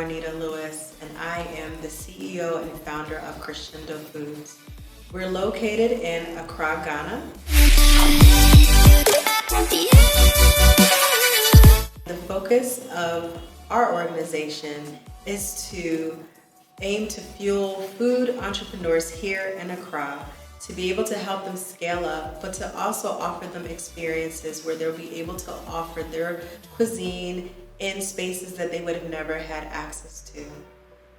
Wanida Lewis, and I am the CEO and founder of Crescendo Foods. We're located in Accra, Ghana. The focus of our organization is to aim to fuel food entrepreneurs here in Accra, to be able to help them scale up, but to also offer them experiences where they'll be able to offer their cuisine in spaces that they would have never had access to.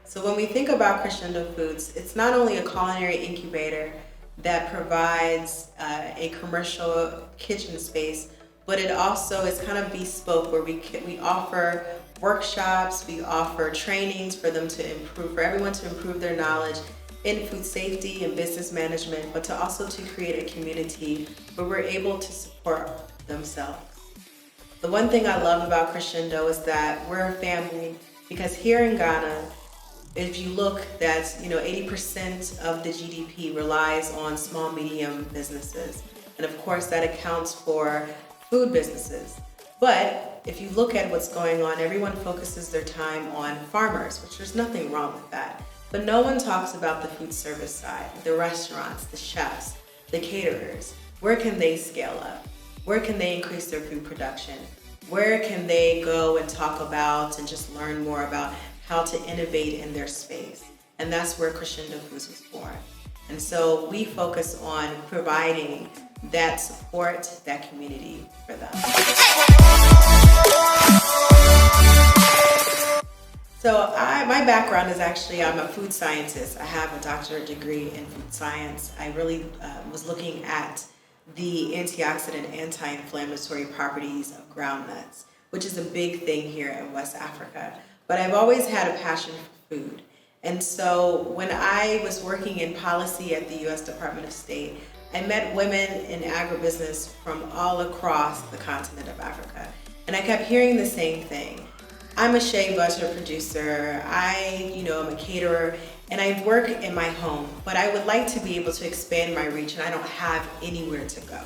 So when we think about Crescendo Foods, it's not only a culinary incubator that provides a commercial kitchen space, but it also is kind of bespoke, where we offer workshops, we offer trainings for everyone to improve their knowledge in food safety and business management, but also to create a community where we're able to support themselves. The one thing I love about Crescendo is that we're a family, because here in Ghana, if you look, that's 80% of the GDP relies on small, medium businesses. And of course that accounts for food businesses. But if you look at what's going on, everyone focuses their time on farmers, which there's nothing wrong with that. But no one talks about the food service side, the restaurants, the chefs, the caterers. Where can they scale up? Where can they increase their food production? Where can they go and talk about and just learn more about how to innovate in their space? And that's where Crescendo Foods was born. And so we focus on providing that support, that community for them. So my background is actually, I'm a food scientist. I have a doctorate degree in food science. I really was looking at the antioxidant, anti-inflammatory properties of groundnuts, which is a big thing here in West Africa. But I've always had a passion for food. And so when I was working in policy at the US Department of State, I met women in agribusiness from all across the continent of Africa. And I kept hearing the same thing. I'm a shea butter producer, I'm a caterer, and I work in my home, but I would like to be able to expand my reach, and I don't have anywhere to go.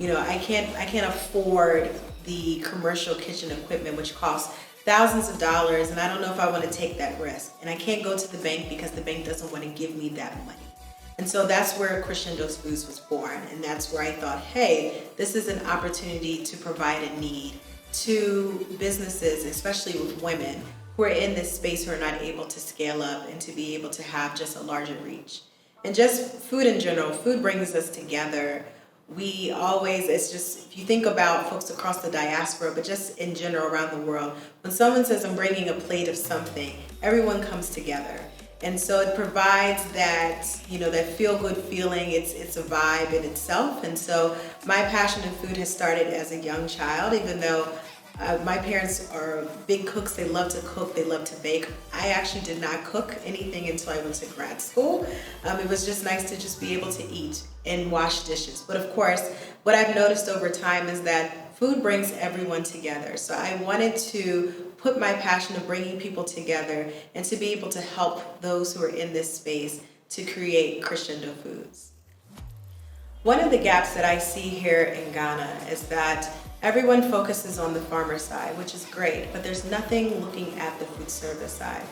I can't afford the commercial kitchen equipment, which costs thousands of dollars, and I don't know if I want to take that risk. And I can't go to the bank because the bank doesn't want to give me that money. And so that's where Crescendo Foods was born, and that's where I thought, hey, this is an opportunity to provide a need to businesses, especially with women who are in this space who are not able to scale up and to be able to have just a larger reach. And just food in general, food brings us together. If you think about folks across the diaspora, but just in general around the world, when someone says, I'm bringing a plate of something, everyone comes together. And so it provides that, that feel-good feeling. It's a vibe in itself. And so my passion in food has started as a young child, even though my parents are big cooks. They love to cook, they love to bake. I actually did not cook anything until I went to grad school. It was just nice to just be able to eat and wash dishes. But of course, what I've noticed over time is that food brings everyone together. So I wanted to put my passion of bringing people together and to be able to help those who are in this space to create Crescendo Foods. One of the gaps that I see here in Ghana is that everyone focuses on the farmer side, which is great, but there's nothing looking at the food service side.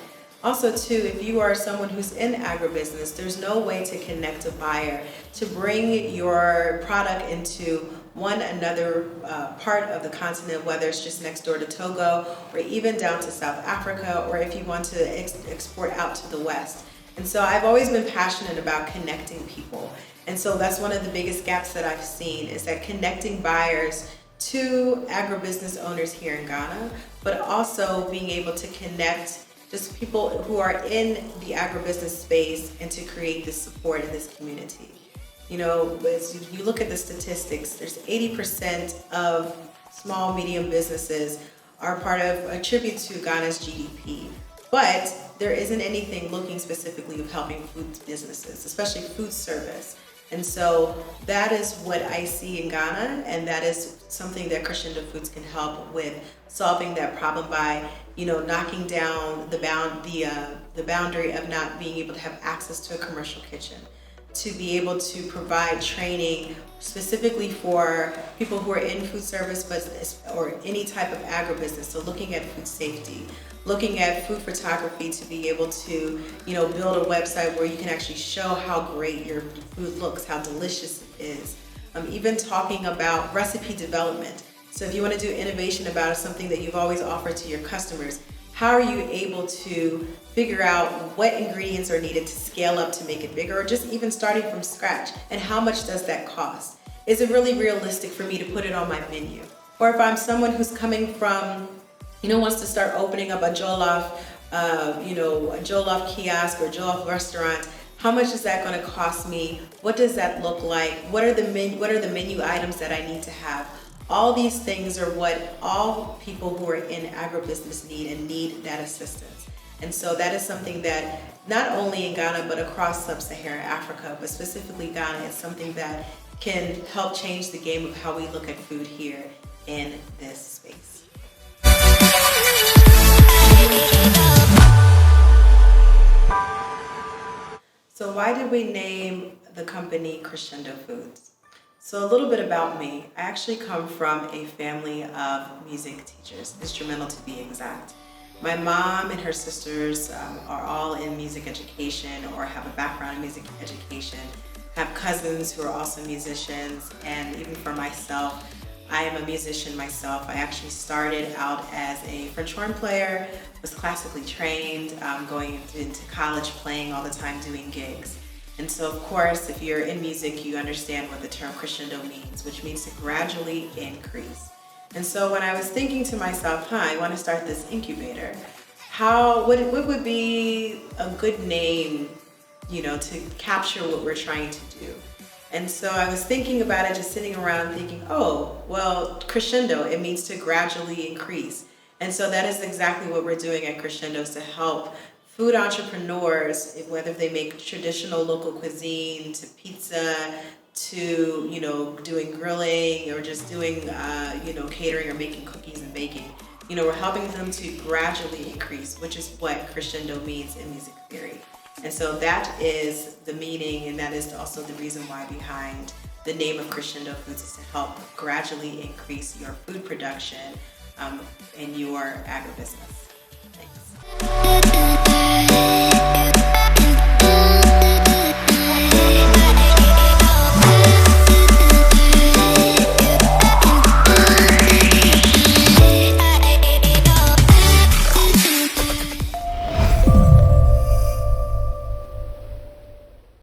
Also too, if you are someone who's in agribusiness, there's no way to connect a buyer to bring your product into another part of the continent, whether it's just next door to Togo or even down to South Africa, or if you want to export out to the West. And so I've always been passionate about connecting people. And so that's one of the biggest gaps that I've seen, is that connecting buyers to agribusiness owners here in Ghana, but also being able to connect just people who are in the agribusiness space and to create this support in this community. As you look at the statistics, there's 80% of small, medium businesses are attributed to Ghana's GDP. But there isn't anything looking specifically of helping food businesses, especially food service. And so that is what I see in Ghana, and that is something that Crescendo Foods can help with, solving that problem by, knocking down the boundary of not being able to have access to a commercial kitchen, to be able to provide training specifically for people who are in food service or any type of agribusiness. So looking at food safety, looking at food photography to be able to, build a website where you can actually show how great your food looks, how delicious it is. Even talking about recipe development. So if you want to do innovation about something that you've always offered to your customers, how are you able to figure out what ingredients are needed to scale up to make it bigger, or just even starting from scratch? And how much does that cost? Is it really realistic for me to put it on my menu? Or if I'm someone who's coming from, wants to start opening up a jollof, a jollof kiosk or jollof restaurant, how much is that going to cost me? What does that look like? What are the menu items that I need to have? All these things are what all people who are in agribusiness need, and need that assistance. And so that is something that not only in Ghana but across sub-Saharan Africa, but specifically Ghana, is something that can help change the game of how we look at food here in this space. So why did we name the company Crescendo Foods? So a little bit about me. I actually come from a family of music teachers, instrumental to be exact. My mom and her sisters are all in music education or have a background in music education. I have cousins who are also musicians, and even for myself, I am a musician myself. I actually started out as a French horn player, was classically trained, going into college, playing all the time, doing gigs. And so of course, if you're in music, you understand what the term crescendo means, which means to gradually increase. And so when I was thinking to myself, I want to start this incubator, what would be a good name, to capture what we're trying to do? And so I was thinking about it, just sitting around thinking, crescendo, it means to gradually increase. And so that is exactly what we're doing at Crescendo, is to help food entrepreneurs, whether they make traditional local cuisine, to pizza, to, doing grilling, or just doing, catering or making cookies and baking. We're helping them to gradually increase, which is what crescendo means in music theory. And so that is the meaning, and that is also the reason why behind the name of Crescendo Foods, is to help gradually increase your food production in your agribusiness. Thanks.